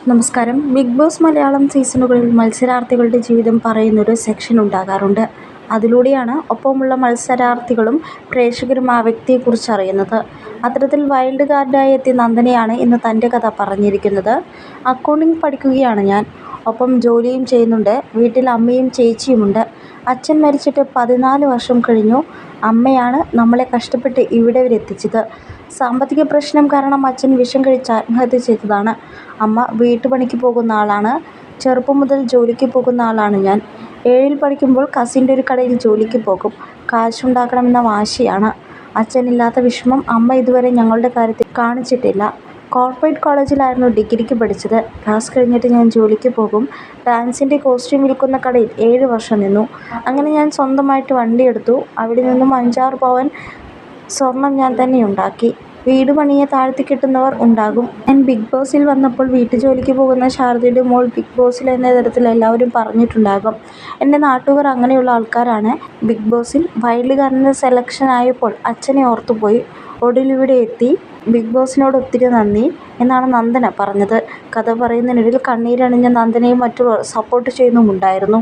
നമസ്കാരം. Big boss Malayalam സീസണുകളിൽ മത്സരാർത്ഥികളുടെ ജീവിതം പറയുന്നൊരു സെക്ഷൻ ഉണ്ടാകാറുണ്ട്. അതിലൂടെയാണ് ഒപ്പമുള്ള മത്സരാർത്ഥികളും പ്രേക്ഷകരും ആ വ്യക്തിയെക്കുറിച്ച് അറിയുന്നത്. അത്തരത്തിൽ വൈൽഡ് കാർഡായി എത്തിയ നന്ദനയാണ് ഇന്ന് തൻ്റെ കഥ പറഞ്ഞിരിക്കുന്നത്. അക്കൗണ്ടിംഗ് പഠിക്കുകയാണ് ഞാൻ. ഒപ്പം ജോലിയും ചെയ്യുന്നുണ്ട്. വീട്ടിൽ അമ്മയും ചേച്ചിയുമുണ്ട്. അച്ഛൻ മരിച്ചിട്ട് 14 വർഷം കഴിഞ്ഞു. അമ്മയാണ് നമ്മളെ കഷ്ടപ്പെട്ട് ഇവിടെ വരെ എത്തിച്ചത്. സാമ്പത്തിക പ്രശ്നം കാരണം അച്ഛൻ വിഷം കഴിച്ച് ആത്മഹത്യ ചെയ്തതാണ്. അമ്മ വീട്ടുപണിക്ക് പോകുന്ന ആളാണ്. ചെറുപ്പം മുതൽ ജോലിക്ക് പോകുന്ന ആളാണ് ഞാൻ. 7ൽ പഠിക്കുമ്പോൾ കസിൻ്റെ ഒരു കടയിൽ ജോലിക്ക് പോകും. കാശുണ്ടാക്കണമെന്ന വാശിയാണ്. അച്ഛനില്ലാത്ത വിഷമം അമ്മ ഇതുവരെ ഞങ്ങളുടെ കാര്യത്തിൽ കാണിച്ചിട്ടില്ല. കോർപ്പറേറ്റ് കോളേജിലായിരുന്നു ഡിഗ്രിക്ക് പഠിച്ചത്. ക്ലാസ് കഴിഞ്ഞിട്ട് ഞാൻ ജോലിക്ക് പോകും. ഡാൻസിൻ്റെ കോസ്റ്റ്യൂം വിൽക്കുന്ന കടയിൽ 7 വർഷം നിന്നു. അങ്ങനെ ഞാൻ സ്വന്തമായിട്ട് വണ്ടിയെടുത്തു. അവിടെ നിന്നും 5-6 പവൻ സ്വർണം ഞാൻ തന്നെ ഉണ്ടാക്കി. വീട് പണിയെ താഴ്ത്തിക്കെട്ടുന്നവർ ഉണ്ടാകും. ഞാൻ ബിഗ് ബോസിൽ വന്നപ്പോൾ വീട്ടുജോലിക്ക് പോകുന്ന ശാരദയുടെ മോൾ ബിഗ് ബോസിൽ എന്ന തരത്തിൽ എല്ലാവരും പറഞ്ഞിട്ടുണ്ടാകും. എൻ്റെ നാട്ടുകാർ അങ്ങനെയുള്ള ആൾക്കാരാണ്. ബിഗ് ബോസിൽ വൈൽഡ് കാർഡിൻ്റെ സെലക്ഷൻ ആയപ്പോൾ അച്ഛനെ ഓർത്തുപോയി. ഒടുവിലിവിടെ എത്തി. ബിഗ് ബോസിനോട് ഒത്തിരി നന്ദി എന്നാണ് നന്ദന പറഞ്ഞത്. കഥ പറയുന്നതിനിടയിൽ കണ്ണീരണിഞ്ഞ നന്ദനയും മറ്റുള്ളവർ സപ്പോർട്ട് ചെയ്യുന്നുമുണ്ടായിരുന്നു.